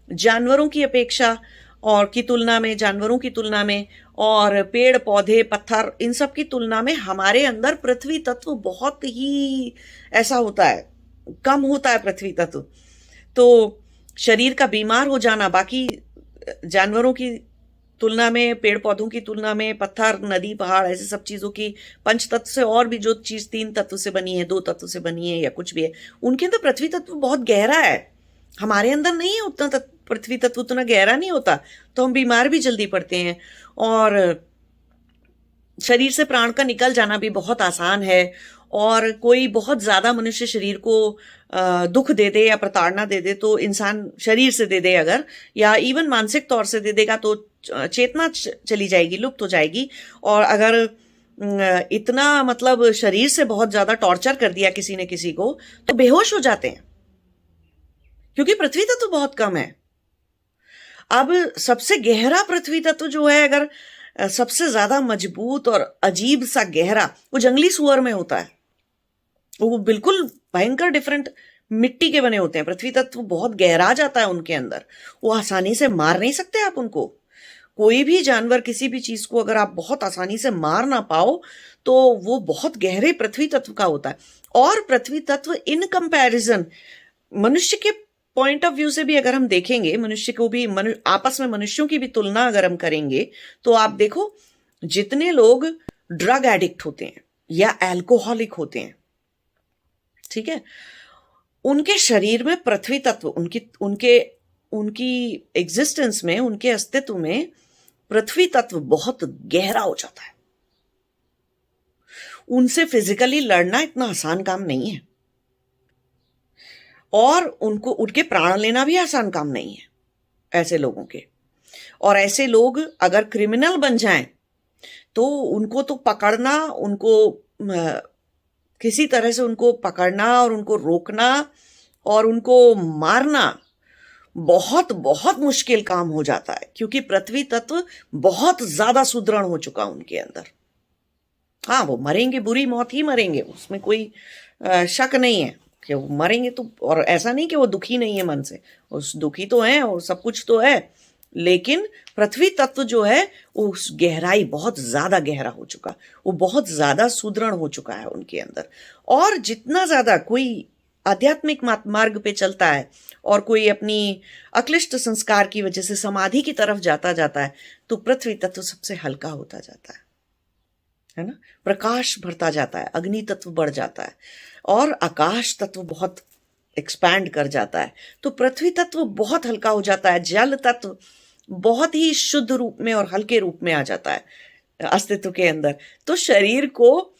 जानवरों की अपेक्षा और की तुलना में, जानवरों की तुलना में, और पेड़ पौधे, पत्थर, इन सब की तुलना में हमारे अंदर पृथ्वी तत्व बहुत ही ऐसा होता है, कम होता है पृथ्वी तत्व। तो शरीर का बीमार हो जाना, बाकी जानवरों की तुलना में, पेड़ पौधों की तुलना में, पत्थर, नदी, पहाड़, ऐसे सब चीजों की, पंच तत्व से और भी जो चीज 3 तत्व से बनी है, 2 तत्व से बनी है या कुछ भी है, उनके अंदर पृथ्वी तत्व बहुत गहरा है। हमारे अंदर नहीं है उतना, पृथ्वी तत्व उतना गहरा नहीं होता, तो हम बीमार भी जल्दी पड़ते हैं। और शरीर से प्राण का निकल जाना भी बहुत आसान है। और कोई बहुत ज्यादा मनुष्य शरीर को दुख दे दे या प्रताड़ना दे दे, तो इंसान शरीर से दे दे अगर, या इवन मानसिक तौर से दे देगा, तो चेतना चली जाएगी, लुप्त हो जाएगी। और अगर इतना मतलब शरीर से बहुत ज्यादा टॉर्चर कर दिया किसी ने किसी को, तो बेहोश हो जाते हैं, क्योंकि पृथ्वी तत्व तो बहुत कम है। अब सबसे गहरा पृथ्वी तत्व जो है, अगर सबसे ज्यादा मजबूत और अजीब सा गहरा, वो जंगली सुअर में होता है। वो बिल्कुल भयंकर डिफरेंट मिट्टी के बने होते हैं। पृथ्वी तत्व बहुत गहरा जाता है उनके अंदर, वो आसानी से मार नहीं सकते आप उनको। कोई भी जानवर, किसी भी चीज को अगर आप बहुत आसानी से मार ना पाओ, तो वो बहुत गहरे पृथ्वी तत्व का होता है। और पृथ्वी तत्व इन कंपैरिजन मनुष्य के पॉइंट ऑफ व्यू से भी अगर हम देखेंगे, मनुष्य को भी, आपस में मनुष्यों की भी तुलना अगर हम करेंगे, तो आप देखो जितने लोग ड्रग एडिक्ट होते हैं या अल्कोहलिक होते हैं, ठीक है, उनके शरीर में पृथ्वी तत्व, उनकी एग्जिस्टेंस में, उनके अस्तित्व में पृथ्वी तत्व बहुत गहरा हो जाता है। उनसे फिजिकली लड़ना इतना आसान काम नहीं है, और उनके प्राण लेना भी आसान काम नहीं है ऐसे लोगों के। और ऐसे लोग अगर क्रिमिनल बन जाएं, तो उनको तो पकड़ना, उनको किसी तरह से उनको पकड़ना और उनको रोकना और उनको मारना बहुत बहुत मुश्किल काम हो जाता है, क्योंकि पृथ्वी तत्व बहुत ज्यादा सुदृढ़ हो चुका उनके अंदर। हाँ, वो मरेंगे, बुरी मौत ही मरेंगे, उसमें कोई शक नहीं है कि वो मरेंगे। तो और ऐसा नहीं कि वो दुखी नहीं है मन से, उस दुखी तो है और सब कुछ तो है, लेकिन पृथ्वी तत्व जो है उस गहराई बहुत ज्यादा गहरा हो चुका, वो बहुत ज्यादा सुदृढ़ हो चुका है उनके अंदर। और जितना ज्यादा कोई आध्यात्मिक मार्ग पे चलता है और कोई अपनी अक्लिष्ट संस्कार की वजह से समाधि की तरफ जाता है, तो पृथ्वी तत्व सबसे हल्का होता जाता है ना। प्रकाश बढ़ता जाता है, अग्नि तत्व बढ़ जाता है, और आकाश तत्व बहुत एक्सपैंड कर जाता है। तो पृथ्वी तत्व बहुत हल्का हो जाता है, जल तत्व बहुत ही शुद्ध रूप में और हल्के रूप में आ जाता है अस्तित्व के अंदर। तो शरीर को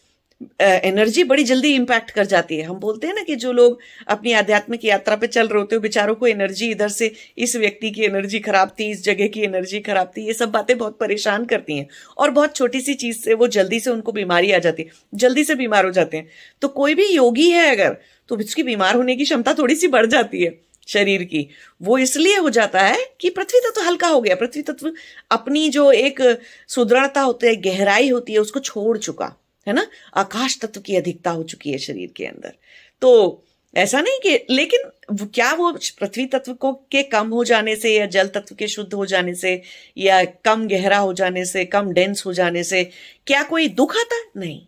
एनर्जी बड़ी जल्दी इंपैक्ट कर जाती है। हम बोलते हैं ना कि जो लोग अपनी आध्यात्मिक यात्रा पे चल रहे होते हैं, बेचारों को एनर्जी, इधर से इस व्यक्ति की एनर्जी खराब थी, इस जगह की एनर्जी खराब थी, ये सब बातें बहुत परेशान करती हैं, और बहुत छोटी सी चीज से वो जल्दी से उनको बीमारी आ जाती है, जल्दी से बीमार हो जाते हैं। तो कोई भी योगी है अगर, तो उसकी बीमार होने की क्षमता थोड़ी सी बढ़ जाती है, शरीर की, वो इसलिए हो जाता है कि पृथ्वी तत्व हल्का हो गया। पृथ्वी तत्व अपनी जो एक सुदृढ़ता होती है, गहराई होती है, उसको छोड़ चुका है ना। आकाश तत्व की अधिकता हो चुकी है शरीर के अंदर। तो ऐसा नहीं कि, लेकिन क्या वो पृथ्वी तत्व को के कम हो जाने से या जल तत्व के शुद्ध हो जाने से या कम गहरा हो जाने से, कम डेंस हो जाने से क्या कोई दुख आता है? नहीं।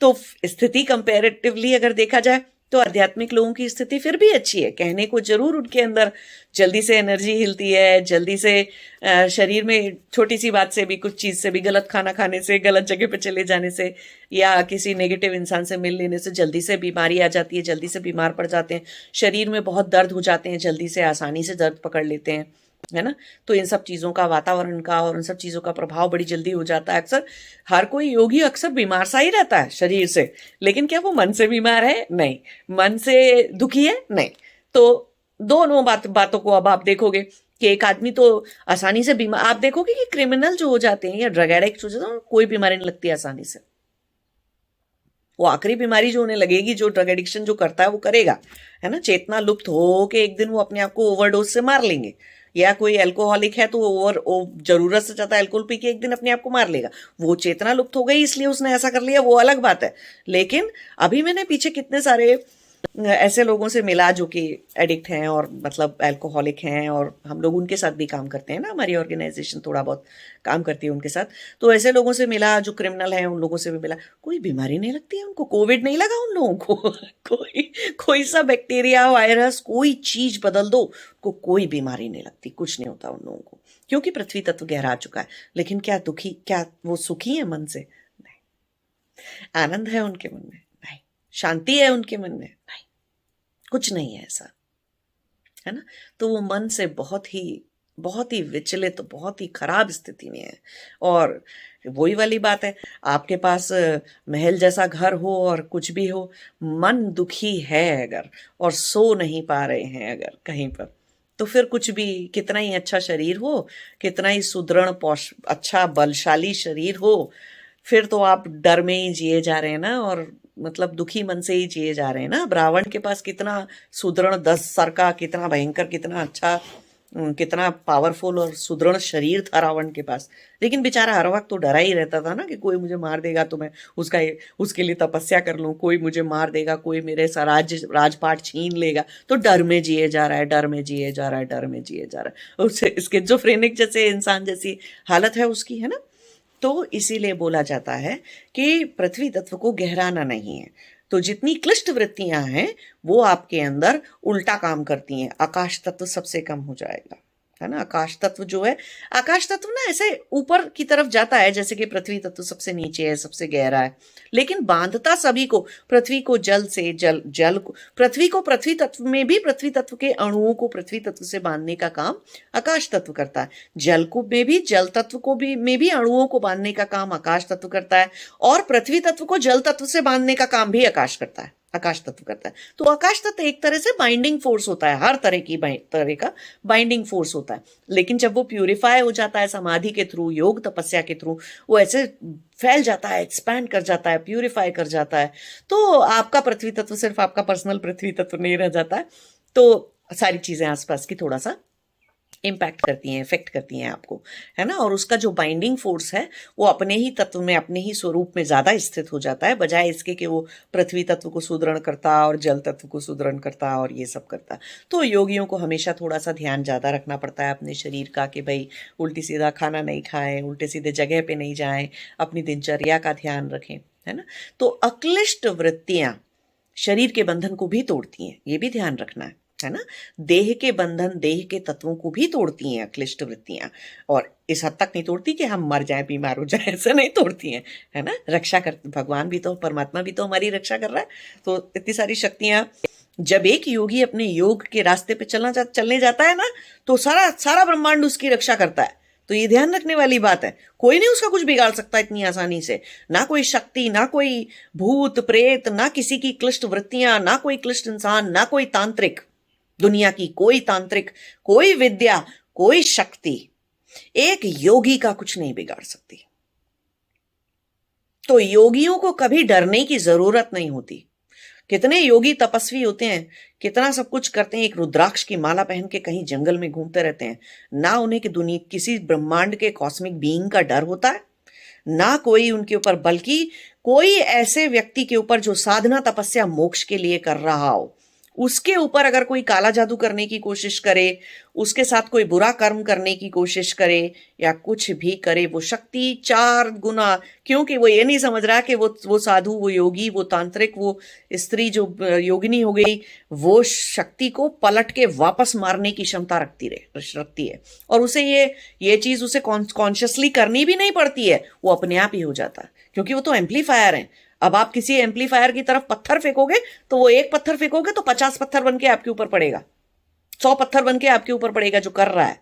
तो स्थिति कंपैरेटिवली अगर देखा जाए तो आध्यात्मिक लोगों की स्थिति फिर भी अच्छी है। कहने को जरूर उनके अंदर जल्दी से एनर्जी हिलती है, जल्दी से शरीर में छोटी सी बात से भी, कुछ चीज से भी, गलत खाना खाने से, गलत जगह पे चले जाने से या किसी नेगेटिव इंसान से मिल लेने से जल्दी से बीमारी आ जाती है, जल्दी से बीमार पड़ जाते हैं, शरीर में बहुत दर्द हो जाते हैं, जल्दी से आसानी से दर्द पकड़ लेते हैं, है ना। तो इन सब चीज़ों का, वातावरण का और इन सब चीज़ों का प्रभाव बड़ी जल्दी हो जाता है। अक्सर हर कोई योगी अक्सर बीमार सा ही रहता है शरीर से, लेकिन क्या वो मन से बीमार है? नहीं। मन से दुखी है? नहीं। तो दोनों बातों को अब आप देखोगे कि एक आदमी तो आसानी से बीमार, आप देखोगे कि क्रिमिनल जो हो जाते हैं या ड्रग एडिक्ट हो जाते हैं, कोई बीमारी नहीं लगती आसानी से। वो आखिरी बीमारी जो उन्हें लगेगी, जो ड्रग एडिक्शन जो करता है वो करेगा, है ना। चेतना लुप्त हो के एक दिन वो अपने आप को ओवरडोज से मार लेंगे, या कोई अल्कोहलिक है तो जरूरत से ज्यादा अल्कोहल पी के एक दिन अपने आप को मार लेगा। वो चेतना लुप्त हो गई इसलिए उसने ऐसा कर लिया, वो अलग बात है। लेकिन अभी मैंने पीछे कितने सारे ऐसे लोगों से मिला जो कि एडिक्ट हैं और मतलब अल्कोहलिक हैं, और हम लोग उनके साथ भी काम करते हैं ना, हमारी ऑर्गेनाइजेशन थोड़ा बहुत काम करती है उनके साथ। तो ऐसे लोगों से मिला जो क्रिमिनल हैं, उन लोगों से भी मिला, कोई बीमारी नहीं लगती है उनको, कोविड नहीं लगा उन लोगों को कोई सा बैक्टीरिया, वायरस, कोई चीज बदल दो, को कोई बीमारी नहीं लगती, कुछ नहीं होता उन लोगों को, क्योंकि पृथ्वी तत्व गहरा चुका है। लेकिन क्या दुखी, क्या वो सुखी है मन से? नहीं। आनंद है उनके मन में? नहीं। शांति है उनके मन में? नहीं। कुछ नहीं है ऐसा, है ना। तो वो मन से बहुत ही विचलित, बहुत ही खराब स्थिति में है। और वही वाली बात है, आपके पास महल जैसा घर हो और कुछ भी हो, मन दुखी है अगर और सो नहीं पा रहे हैं अगर कहीं पर, तो फिर कुछ भी, कितना ही अच्छा शरीर हो, कितना ही सुदृढ़ अच्छा बलशाली शरीर हो, फिर तो आप डर में ही जिए जा रहे हैं ना, और मतलब दुखी मन से ही जिए जा रहे हैं ना। रावण के पास कितना सुदृढ़ 10 सर का, कितना भयंकर, कितना अच्छा, कितना पावरफुल और सुदृढ़ शरीर था रावण के पास, लेकिन बेचारा हर वक्त तो डरा ही रहता था ना कि कोई मुझे मार देगा तो मैं उसके लिए तपस्या कर लूं, कोई मुझे मार देगा, कोई मेरे राजपाट छीन लेगा। तो डर में जिए जा रहा है, डर में जिए जा रहा है, डर में जिए जा रहा है। उससे स्किज़ोफ्रेनिक जैसे इंसान जैसी हालत है उसकी, है ना। तो इसीलिए बोला जाता है कि पृथ्वी तत्व को गहराना नहीं है। तो जितनी क्लिष्ट वृत्तियां हैं वो आपके अंदर उल्टा काम करती हैं। आकाश तत्व सबसे कम हो जाएगा, है ना। आकाश तत्व जो है, आकाश तत्व ना ऐसे ऊपर की तरफ जाता है जैसे कि पृथ्वी तत्व सबसे नीचे है, सबसे गहरा है, लेकिन बांधता सभी को, पृथ्वी को जल से, जल को पृथ्वी को, पृथ्वी तत्व में भी पृथ्वी तत्व के अणुओं को पृथ्वी तत्व से बांधने का काम आकाश तत्व करता है। जल को में भी, जल तत्व को भी में भी अणुओं को बांधने का काम आकाश तत्व करता है, और पृथ्वी तत्व को जल तत्व से बांधने का काम भी आकाश तत्व करता है। तो आकाश तत्व एक तरह से बाइंडिंग फोर्स होता है, हर तरह का बाइंडिंग फोर्स होता है। लेकिन जब वो प्यूरिफाई हो जाता है समाधि के थ्रू, योग तपस्या के थ्रू, वो ऐसे फैल जाता है, एक्सपैंड कर जाता है, प्यूरिफाई कर जाता है, तो आपका पृथ्वी तत्व सिर्फ आपका पर्सनल पृथ्वी तत्व नहीं रह जाता है। तो सारी चीजें आसपास की थोड़ा सा इम्पैक्ट करती हैं, इफेक्ट करती हैं आपको, है ना। और उसका जो बाइंडिंग फोर्स है वो अपने ही तत्व में, अपने ही स्वरूप में ज्यादा स्थित हो जाता है, बजाय इसके कि वो पृथ्वी तत्व को सुदृढ़ करता और जल तत्व को सुदृढ़ करता और ये सब करता। तो योगियों को हमेशा थोड़ा सा ध्यान ज्यादा रखना पड़ता है अपने शरीर का, कि भाई उल्टी सीधा खाना नहीं खाएं, उल्टे सीधे जगह पे नहीं जाएं, अपनी दिनचर्या का ध्यान रखें, है ना। तो अक्लिष्ट वृत्तियां शरीर के बंधन को भी तोड़ती हैं, ये भी ध्यान रखना है ना। देह के बंधन, देह के तत्वों को भी तोड़ती हैं अक्लिष्ट वृत्तियां, और इस हद तक नहीं तोड़ती कि हम मर जाएं, बीमार हो जाएं, ऐसा नहीं तोड़ती हैं, है ना। रक्षा कर, भगवान भी तो, परमात्मा भी तो हमारी रक्षा कर रहा है। तो इतनी सारी शक्तियां, जब एक योगी अपने योग के रास्ते पे चलने जाता है ना, तो सारा ब्रह्मांड उसकी रक्षा करता है। तो ये ध्यान रखने वाली बात है, कोई नहीं उसका कुछ बिगाड़ सकता इतनी आसानी से, ना कोई शक्ति, ना कोई भूत प्रेत, ना किसी की क्लिष्ट वृत्तियां, ना कोई क्लिष्ट इंसान, ना कोई तांत्रिक, दुनिया की कोई तांत्रिक, कोई विद्या, कोई शक्ति एक योगी का कुछ नहीं बिगाड़ सकती। तो योगियों को कभी डरने की जरूरत नहीं होती, कितने योगी तपस्वी होते हैं, कितना सब कुछ करते हैं, एक रुद्राक्ष की माला पहन के कहीं जंगल में घूमते रहते हैं। ना उन्हें कि दुनिया किसी ब्रह्मांड के कॉस्मिक बीइंग का डर होता है, ना कोई उनके ऊपर, बल्कि कोई ऐसे व्यक्ति के ऊपर जो साधना तपस्या मोक्ष के लिए कर रहा हो, उसके ऊपर अगर कोई काला जादू करने की कोशिश करे, उसके साथ कोई बुरा कर्म करने की कोशिश करे या कुछ भी करे, वो शक्ति 4 गुना, क्योंकि वो ये नहीं समझ रहा कि वो साधु, वो योगी, वो तांत्रिक, वो स्त्री जो योगिनी हो गई, वो शक्ति को पलट के वापस मारने की क्षमता रखती है। और उसे ये चीज उसे कॉन्शियसली करनी भी नहीं पड़ती है, वो अपने आप ही हो जाता है, क्योंकि वो तो एम्पलीफायर है। अब आप किसी एम्पलीफायर की तरफ पत्थर फेंकोगे तो वो एक पत्थर फेंकोगे तो 50 पत्थर बन के आपके ऊपर पड़ेगा, 100 पत्थर बन के आपके ऊपर पड़ेगा। जो कर रहा है,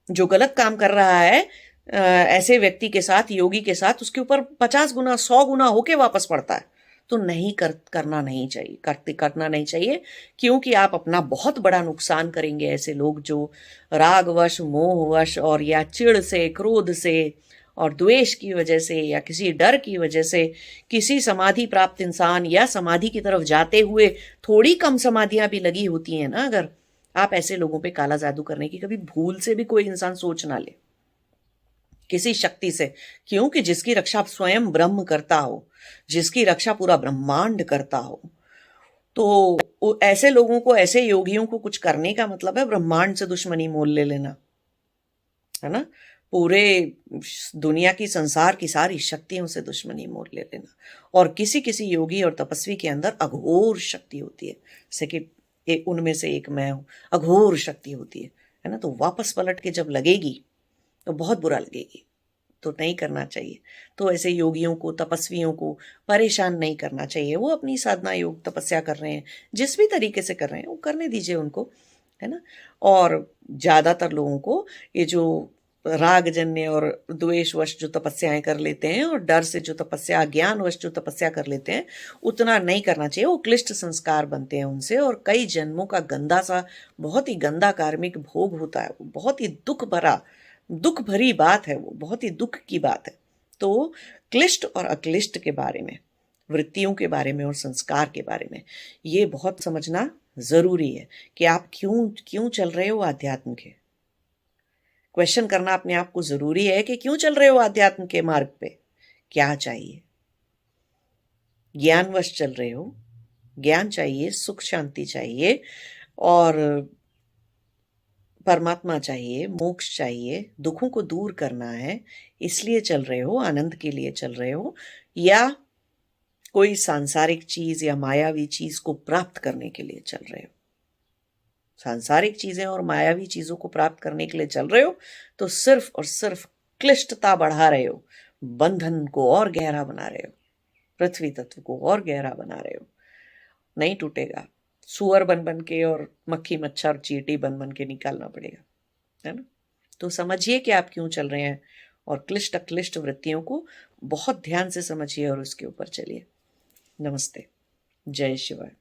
जो गलत काम कर रहा है, ऐसे व्यक्ति के साथ, योगी के साथ, उसके ऊपर 50 गुना 100 गुना होके वापस पड़ता है। तो नहीं करना नहीं चाहिए, करना नहीं चाहिए, क्योंकि आप अपना बहुत बड़ा नुकसान करेंगे। ऐसे लोग जो रागवश, मोहवश और या चिढ़ से, क्रोध से और द्वेष की वजह से या किसी डर की वजह से किसी समाधि प्राप्त इंसान या समाधि की तरफ जाते हुए, थोड़ी कम समाधियां भी लगी होती हैं ना, अगर आप ऐसे लोगों पे काला जादू करने की कभी भूल से भी कोई इंसान सोच ना ले किसी शक्ति से, क्योंकि जिसकी रक्षा स्वयं ब्रह्म करता हो, जिसकी रक्षा पूरा ब्रह्मांड करता हो, तो ऐसे लोगों को, ऐसे योगियों को कुछ करने का मतलब है ब्रह्मांड से दुश्मनी मोल ले लेना, है ना। पूरे दुनिया की, संसार की सारी शक्तियों से दुश्मनी मोल ले लेना। और किसी किसी योगी और तपस्वी के अंदर अघोर शक्ति होती है, जैसे कि उनमें से एक मैं हूं, अघोर शक्ति होती है ना। तो वापस पलट के जब लगेगी तो बहुत बुरा लगेगी, तो नहीं करना चाहिए। तो ऐसे योगियों को, तपस्वियों को परेशान नहीं करना चाहिए। वो अपनी साधना, योग, तपस्या कर रहे हैं, जिस भी तरीके से कर रहे हैं वो करने दीजिए उनको, है ना। और ज्यादातर लोगों को ये जो रागजन्य और द्वेषवश जो तपस्याएं कर लेते हैं और डर से जो तपस्या, ज्ञानवश जो तपस्या कर लेते हैं, उतना नहीं करना चाहिए। वो क्लिष्ट संस्कार बनते हैं उनसे, और कई जन्मों का गंदा सा, बहुत ही गंदा कार्मिक भोग होता है। वो बहुत ही दुख भरी बात है, वो बहुत ही दुख की बात है। तो क्लिष्ट और अक्लिष्ट के बारे में, वृत्तियों के बारे में और संस्कार के बारे में ये बहुत समझना जरूरी है कि आप क्यों चल रहे हो आध्यात्म के। क्वेश्चन करना अपने आप को जरूरी है कि क्यों चल रहे हो आध्यात्म के मार्ग पे, क्या चाहिए। ज्ञानवश चल रहे हो, ज्ञान चाहिए, सुख शांति चाहिए और परमात्मा चाहिए, मोक्ष चाहिए, दुखों को दूर करना है, इसलिए चल रहे हो, आनंद के लिए चल रहे हो, या कोई सांसारिक चीज या मायावी चीज को प्राप्त करने के लिए चल रहे हो। सांसारिक चीजें और मायावी चीजों को प्राप्त करने के लिए चल रहे हो तो सिर्फ और सिर्फ क्लिष्टता बढ़ा रहे हो, बंधन को और गहरा बना रहे हो, पृथ्वी तत्व को और गहरा बना रहे हो। नहीं टूटेगा, सुअर बन बन के और मक्खी मच्छर चींटी बन के निकालना पड़ेगा, है ना। तो समझिए कि आप क्यों चल रहे हैं, और क्लिष्ट अक्लिष्ट वृत्तियों को बहुत ध्यान से समझिए और उसके ऊपर चलिए। नमस्ते, जय शिवाय।